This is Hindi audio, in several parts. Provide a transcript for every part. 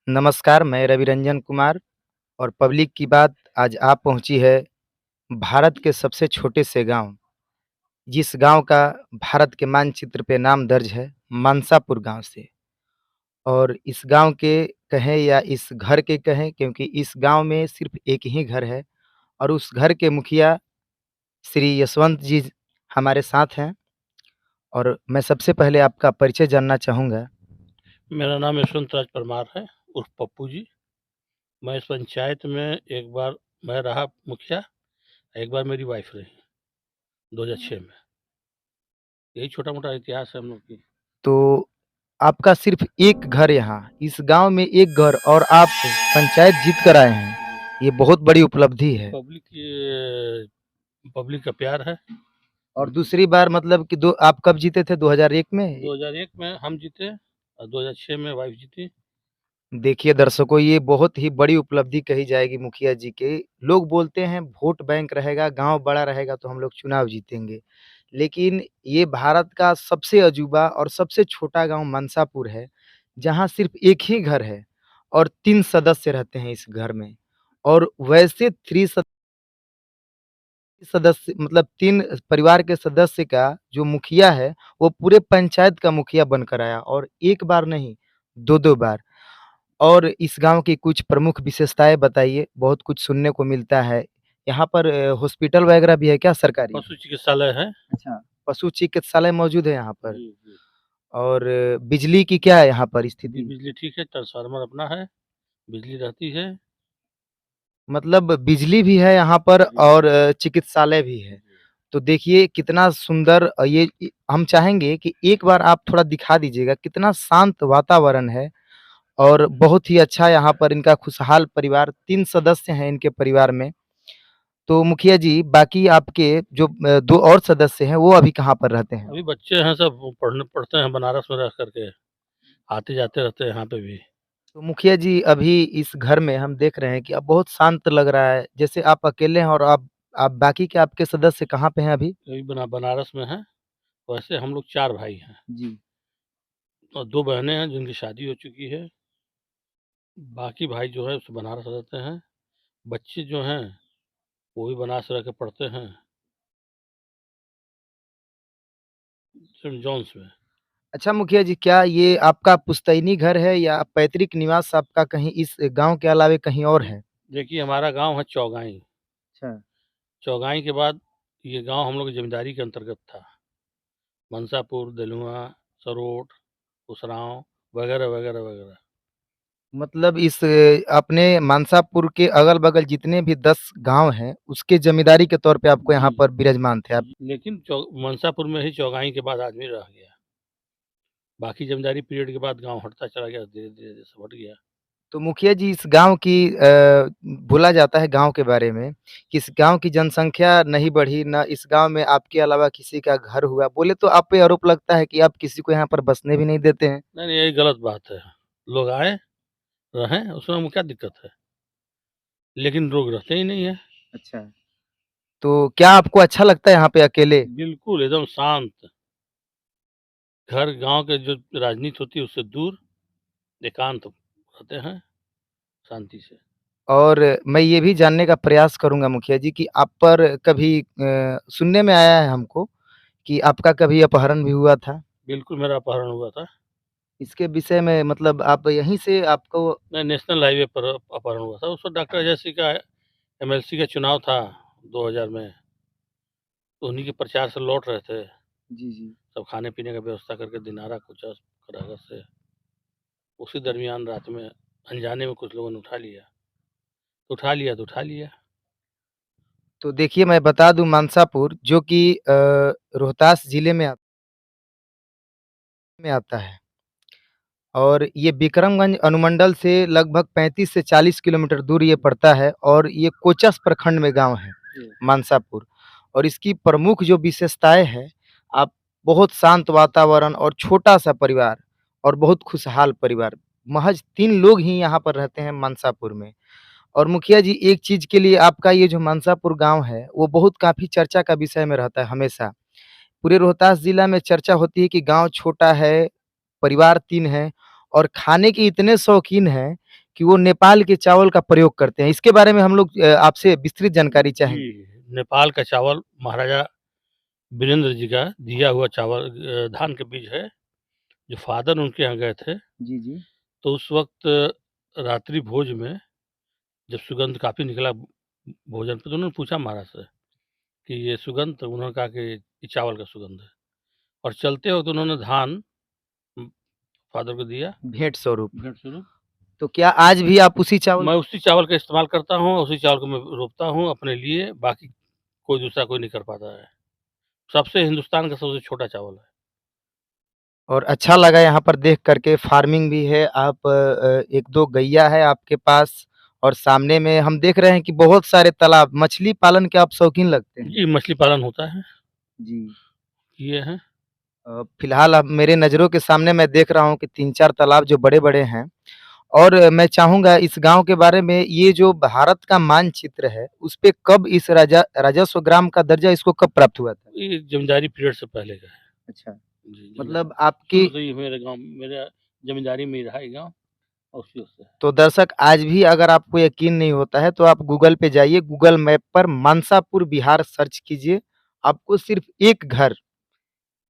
नमस्कार, मैं रवि रंजन कुमार और पब्लिक की बात आज आप पहुँची है भारत के सबसे छोटे से गाँव, जिस गाँव का भारत के मानचित्र पे नाम दर्ज है, मानसापुर गाँव से। और इस गाँव के कहें या इस घर के कहें क्योंकि इस गाँव में सिर्फ़ एक ही घर है और उस घर के मुखिया श्री यशवंत जी हमारे साथ हैं और मैं सबसे पहले आपका परिचय जानना चाहूँगा। मेरा नाम यशवंत राज परमार है उर्फ पप्पू जी। मैं इस पंचायत में एक बार मैं रहा मुखिया, एक बार मेरी वाइफ रही 2006 में। यही छोटा-मोटा इतिहास है हम लोग की। तो आपका सिर्फ़ एक घर यहाँ, इस गाँव में एक घर और आप पंचायत जीत कर आए हैं। ये बहुत बड़ी उपलब्धि है। पब्लिक का प्यार है। और दूसरी बार मतलब कि दो आप कब जीते थे 2001 में? 2001 में हम जीते और 2006 में वाइफ जीती। देखिए दर्शकों, ये बहुत ही बड़ी उपलब्धि कही जाएगी मुखिया जी के। लोग बोलते हैं वोट बैंक रहेगा, गाँव बड़ा रहेगा तो हम लोग चुनाव जीतेंगे। लेकिन ये भारत का सबसे अजूबा और सबसे छोटा गाँव मनसापुर है, जहाँ सिर्फ़ एक ही घर है और 3 सदस्य रहते हैं इस घर में। और वैसे 3 सदस्य मतलब 3 परिवार के सदस्य का जो मुखिया है, वो पूरे पंचायत का मुखिया बनकर आया और एक बार नहीं, 2-2 बार। और इस गाँव की कुछ प्रमुख विशेषताएँ बताइए? बहुत कुछ सुनने को मिलता है। यहाँ पर हॉस्पिटल वगैरह भी है क्या सरकारी? पशु चिकित्सालय है। अच्छा। पशु चिकित्सालय मौजूद है यहाँ पर जी, जी। और बिजली की क्या है यहाँ पर स्थिति? बिजली ठीक है, ट्रांसफार्मर अपना है, बिजली रहती है। मतलब बिजली भी है यहाँ पर जी, और चिकित्सालय भी है। जी। तो देखिए कितना सुंदर ये हम चाहेंगे कि एक बार आप थोड़ा दिखा दीजिएगा कितना शांत वातावरण है और बहुत ही अच्छा यहाँ पर इनका खुशहाल परिवार 3 सदस्य हैं इनके परिवार में। तो मुखिया जी बाकी आपके जो 2 और सदस्य हैं वो अभी कहाँ पर रहते हैं? अभी बच्चे हैं सब वो पढ़ते हैं बनारस में रह कर के, आते-जाते रहते हैं यहाँ पे भी। तो मुखिया जी अभी इस घर में हम देख रहे हैं कि अब बहुत शांत लग रहा है। जैसे आप अकेले हैं और आप बाकी के आपके सदस्य कहाँ पे हैं अभी? अभी बनारस में हैं, वैसे हम लोग 4 भाई हैं जी। और 2 बहनें हैं जिनकी शादी हो चुकी है। बाकी भाई जो है सो बनारस रहते हैं। बच्चे जो हैं वो भी बनारस रह के पढ़ते हैं सेंट जॉन्स में। अच्छा मुखिया जी, क्या ये आपका पुश्तैनी घर है या पैतृक निवास आपका कहीं इस गाँव के अलावे कहीं और है? देखिए हमारा गाँव है चौगाई। अच्छा। चौगाई के बाद ये गाँव हम लोग की ज़मींदारी के अंतर्गत था। मनसापुर, दलुआ, सरोठ, उसराव वगैरह, वगैरह, वगैरह। मतलब इस अपने मानसापुर के अगल-बगल जितने भी 10 गाँव हैं, उसके ज़मींदारी के तौर पे आपको यहाँ जी, पर विराजमान थे आप। जी। लेकिन मनसापुर में ही चौगाई के बाद आदमी रह गया। बाकी ज़मींदारी पीरियड के बाद गाँव हटता चला गया, धीरे-धीरे सब हट गया। तो मुखिया जी इस गाँव की बोला जाता है गाँव के बारे में कि इस गाँव की जनसंख्या नहीं बढ़ी, ना इस गाँव में आपके अलावा किसी का घर हुआ। बोले तो आप पे आरोप लगता है कि आप किसी को यहाँ पर बसने भी नहीं देते हैं। नहीं, नहीं, ये गलत बात है। लोग आए, रहें, उसमें हमें क्या दिक्कत है? लेकिन लोग रहते ही नहीं हैं। अच्छा। तो क्या आपको अच्छा लगता है यहाँ पे अकेले? बिल्कुल, एकदम शांत। घर गाँव के जो राजनीति होती है उससे दूर, एकांत रहते हैं, शांति से। और मैं ये भी जानने का प्रयास करूँगा मुखिया जी कि आप पर कभी सुनने में आया है हमको कि आपका कभी अपहरण भी हुआ था। बिल्कुल मेरा अपहरण हुआ था। इसके विषय में मतलब आप यहीं से आपको मैं नेशनल हाईवे पर अपहरण हुआ था। उस वक़्त डॉक्टर अजय सिंह का एमएलसी का चुनाव था 2000 में, तो उन्हीं के प्रचार से लौट रहे थे। जी, जी। सब खाने-पीने का व्यवस्था करके दिनारा कोचस करारस से, उसी दरमियान रात में अनजाने में कुछ लोगों ने उठा लिया। तो उठा लिया तो उठा लिया। तो देखिए मैं बता दूँ मानसापुर जो कि रोहतास ज़िले में आता है और ये बिक्रमगंज अनुमंडल से लगभग 35 से 40 किलोमीटर दूर ये पड़ता है और ये कोचस प्रखंड में गाँव है, जी। मानसापुर। और इसकी प्रमुख जो विशेषताएँ हैं, आप बहुत शांत वातावरण और छोटा-सा परिवार और बहुत खुशहाल परिवार। महज़ 3 लोग ही यहाँ पर रहते हैं मानसापुर में। और मुखिया जी एक चीज़ के लिए आपका ये जो मानसापुर गाँव है, वो बहुत काफ़ी चर्चा का विषय में रहता है हमेशा। पूरे रोहतास जिला में चर्चा होती है कि गाँव छोटा है, परिवार 3 हैं और खाने के इतने शौकीन हैं कि वो नेपाल के चावल का प्रयोग करते हैं। इसके बारे में हम लोग आपसे विस्तृत जानकारी चाहेंगे। जी, नेपाल का चावल महाराजा वीरेंद्र जी का दिया हुआ चावल धान के बीज है, जो फ़ादर उनके यहाँ गए थे, जी, जी। तो उस वक़्त रात्रि भोज में जब सुगंध काफ़ी निकला भोजन पे, तो उन्होंने पूछा महाराज से कि ये सुगंध, तो उन्होंने कहा कि ये चावल का सुगंध है, और चलते वक़्त उन्होंने धान उम, फ़ादर को दिया भेंट स्वरूप। भेंट स्वरूप। तो क्या आज भी आप उसी चावल मैं उसी चावल का इस्तेमाल करता हूँ, उसी चावल को मैं रोपता हूँ अपने लिए, बाकी कोई दूसरा कोई नहीं कर पाता है। सबसे हिंदुस्तान का सबसे छोटा चावल है। और अच्छा लगा यहाँ पर देख कर के फार्मिंग भी है, आप 1-2 गैया है आपके पास और सामने में हम देख रहे हैं कि बहुत सारे तालाब, मछली पालन के आप शौकीन लगते हैं। जी, मछली पालन होता है, जी। किए हैं। फिलहाल अब मेरे नज़रों के सामने मैं देख रहा हूँ कि 3-4 तालाब जो बड़े-बड़े हैं और मैं चाहूँगा इस गाँव के बारे में ये जो भारत का मानचित्र है, उसपे कब इस राजस्व ग्राम का दर्जा इसको कब प्राप्त हुआ था? ये जमींदारी पीरियड से पहले का है। अच्छा। जी, मतलब जमींदारी आपकी शुरू से ही मेरे गाँव मेरा जमींदारी में ही रहा ये गाँव, और उसी वक़्त से है। तो दर्शक आज भी अगर आपको यकीन नहीं होता है तो आप गूगल पे जाइए, गूगल मैप पर मानसापुर बिहार सर्च कीजिए, आपको सिर्फ़ एक घर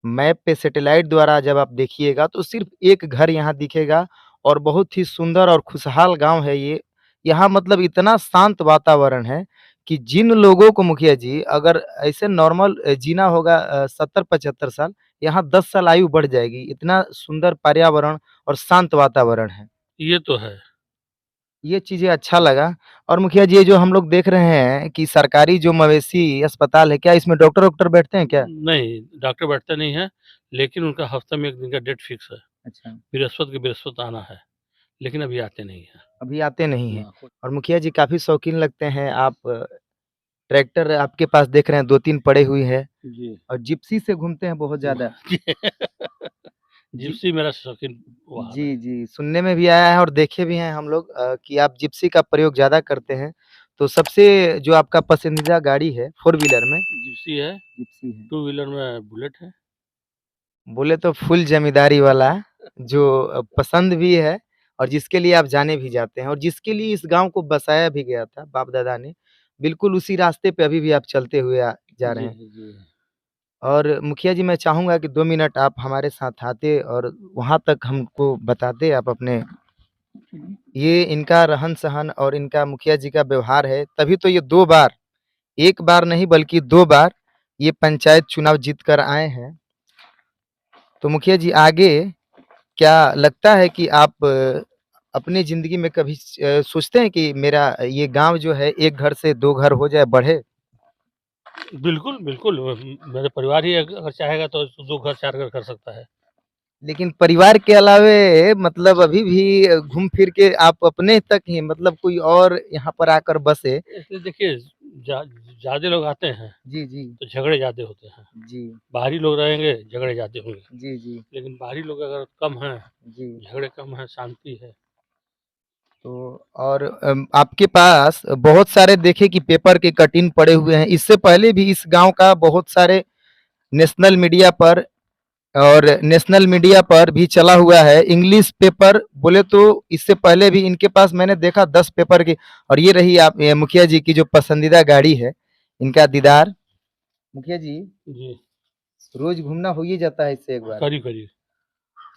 मैप पे सैटेलाइट द्वारा जब आप देखिएगा तो सिर्फ़ एक घर यहाँ दिखेगा और बहुत ही सुंदर और खुशहाल गाँव है ये। यहाँ मतलब इतना शांत वातावरण है कि जिन लोगों को मुखिया जी अगर ऐसे नॉर्मल जीना होगा 70-75 साल, यहाँ 10 साल आयु बढ़ जाएगी। इतना सुंदर पर्यावरण और शांत वातावरण है। ये तो है। ये चीज़ें अच्छा लगा और मुखिया जी ये जो हम लोग देख रहे हैं कि सरकारी जो मवेशी अस्पताल है, क्या इसमें डॉक्टर-वॉक्टर बैठते हैं क्या? नहीं, डॉक्टर बैठते नहीं हैं, लेकिन उनका हफ़्ते में 1 दिन का डेट फिक्स है। अच्छा। बृहस्पति के बृहस्पति आना है, लेकिन अभी आते नहीं हैं। अभी आते नहीं हैं ना को और मुखिया जी काफ़ी शौकीन लगते हैं आप ट्रैक्टर आपके पास देख रहे हैं 2-3 पड़े हुए हैं जी। और जिप्सी से घूमते हैं बहुत ज़्यादा। जी जिप्सी मेरा शौकीन वाहन है। जी, जी, सुनने में भी आया है और देखे भी हैं हम लोग कि आप जिप्सी का प्रयोग ज़्यादा करते हैं। तो सबसे जो आपका पसंदीदा गाड़ी है 4 व्हीलर में, जिप्सी है, जिप्सी है। 2 व्हीलर में बुलेट है। बोले तो फुल ज़मींदारी वाला जो पसंद भी है और जिसके लिए आप जाने भी जाते हैं और जिसके लिए इस गाँव को बसाया भी गया था बाप-दादा ने, बिल्कुल उसी रास्ते पे अभी भी आप चलते हुए जा रहे जी, हैं। जी। और मुखिया जी मैं चाहूँगा कि 2 मिनट आप हमारे साथ आते और वहाँ तक हमको बताते आप अपने ये इनका रहन-सहन और इनका मुखिया जी का व्यवहार है, तभी तो ये 2 बार, 1 बार नहीं बल्कि 2 बार ये पंचायत चुनाव जीत कर आए हैं। तो मुखिया जी आगे क्या लगता है कि आप अपनी ज़िंदगी में कभी सोचते हैं कि मेरा ये गाँव जो है 1 घर से 2 घर हो जाए, बढ़े? बिल्कुल, बिल्कुल मेरे परिवार ही अगर चाहेगा तो 2 घर 4 घर कर सकता है। लेकिन परिवार के अलावे मतलब अभी भी घूम फिर के आप अपने तक ही मतलब कोई और यहाँ पर आकर बसे। इसलिए देखिए जा ज़्यादा लोग आते हैं, जी, जी। तो झगड़े ज़्यादा होते हैं। जी। बाहरी लोग रहेंगे, झगड़े ज़्यादा होंगे। जी, जी। लेकिन बाहरी लोग अगर कम हैं, जी। झगड़े कम हैं, शांति है। तो और आपके पास बहुत सारे देखे कि पेपर के कटिंग पड़े हुए हैं। इससे पहले भी इस गाँव का बहुत सारे नेशनल मीडिया पर और नेशनल मीडिया पर भी चला हुआ है। इंग्लिश पेपर बोले तो इससे पहले भी इनके पास मैंने देखा 10 पेपर की और ये रही आप ये मुखिया जी की जो पसंदीदा गाड़ी है, इनका दीदार। मुखिया जी, जी, रोज़ घूमना हो ही जाता है इससे एक बार। करीब-करीब।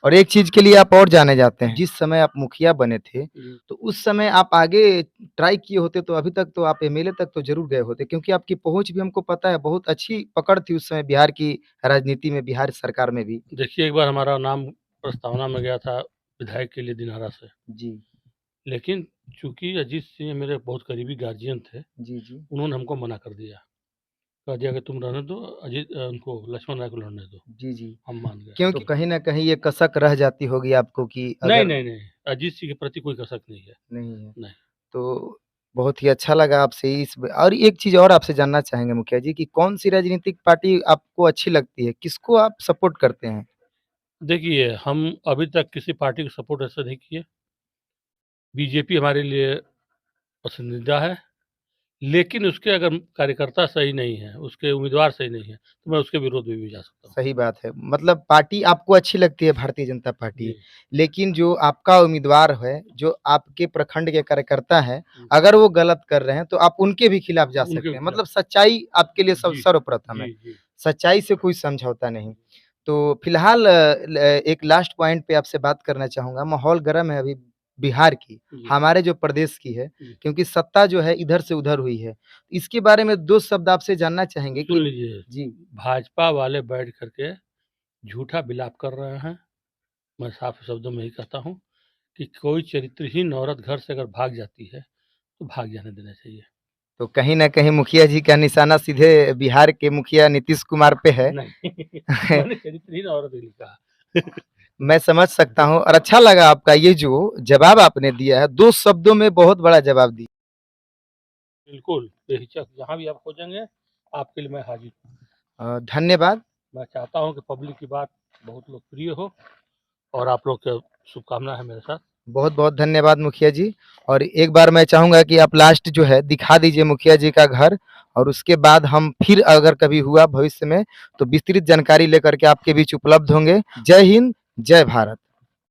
और एक चीज़ के लिए आप और जाने जाते हैं, जिस समय आप मुखिया बने थे, जी। तो उस समय आप आगे ट्राई किए होते तो अभी तक तो आप एमएलए तक तो ज़रूर गए होते क्योंकि आपकी पहुँच भी हमको पता है बहुत अच्छी पकड़ थी उस समय बिहार की राजनीति में, बिहार सरकार में भी। देखिए एक बार हमारा नाम प्रस्तावना में गया था विधायक के लिए दिनारा से, जी। लेकिन चूँकि अजीत सिंह मेरे बहुत करीबी गार्जियन थे, जी, जी। उन्होंने हमको मना कर दिया। कह दिया कि तुम रहने दो, उनको लक्ष्मण राय को लड़ने दो। जी, जी। हम मान गए। क्योंकि कहीं न कहीं ये कसक रह जाती होगी आपको कि नहीं, अगर नहीं, नहीं, अजीत सिंह के प्रति कोई कसक नहीं है। नहीं है, नहीं। तो बहुत ही अच्छा लगा आपसे इस ब और एक चीज़ और आपसे जानना चाहेंगे मुखिया जी कि कौन-सी राजनीतिक पार्टी आपको अच्छी लगती है? किसको आप सपोर्ट करते हैं? देखिए, हम अभी तक किसी पार्टी को सपोर्ट ऐसे नहीं किए। बीजेपी हमारे लिए पसंदीदा है, लेकिन उसके अगर कार्यकर्ता सही नहीं है, उसके उम्मीदवार सही नहीं है, तो मैं उसके विरोध में भी जा सकता हूँ। सही बात है। मतलब पार्टी आपको अच्छी लगती है भारतीय जनता पार्टी, जी। लेकिन जो आपका उम्मीदवार है, जो आपके प्रखंड के कार्यकर्ता हैं, हुँ। अगर वो गलत कर रहे हैं, तो आप उनके भी खिलाफ जा उनके सकते हैं। खिलाफ मतलब सच्चाई आपके लिए सब जी, सर्वप्रथम है। जी, जी। सच्चाई से कोई समझौता नहीं। तो फिलहाल एक लास्ट पॉइंट पे आपसे बात करना चाहूँगा। माहौल गर्म है अभी बिहार की, जी, हमारे जो प्रदेश की है, जी। क्योंकि सत्ता जो है इधर से उधर हुई है। इसके बारे में 2 शब्द आपसे जानना चाहेंगे सुन कि लीजिए, जी, भाजपा वाले बैठ कर के झूठा विलाप कर रहे हैं। मैं साफ शब्दों में यही कहता हूँ कि कोई चरित्रहीन औरत घर से अगर भाग जाती है, तो भाग जाने देना चाहिए। तो कहीं न कहीं मुखिया जी का निशाना सीधे बिहार के मुखिया नीतीश कुमार पे है। नहीं, मैंने चरित्रहीन औरत ही लिखा। मैं समझ सकता हूँ और अच्छा लगा आपका ये जो जवाब आपने दिया है, 2 शब्दों में बहुत बड़ा जवाब दिया। बिल्कुल, बेहिचक जहाँ भी आप खोजेंगे, आपके लिए मैं हाज़िर हूँ। धन्यवाद। मैं चाहता हूँ कि पब्लिक की बात बहुत लोकप्रिय हो और आप लोग के शुभकामना है मेरे साथ। बहुत-बहुत धन्यवाद मुखिया जी। और एक बार मैं चाहूँगा कि आप लास्ट जो है दिखा दीजिए मुखिया जी का घर और उसके बाद हम फिर अगर कभी हुआ भविष्य में, तो विस्तृत जानकारी लेकर के आपके बीच उपलब्ध होंगे। जय हिंद, जय भारत।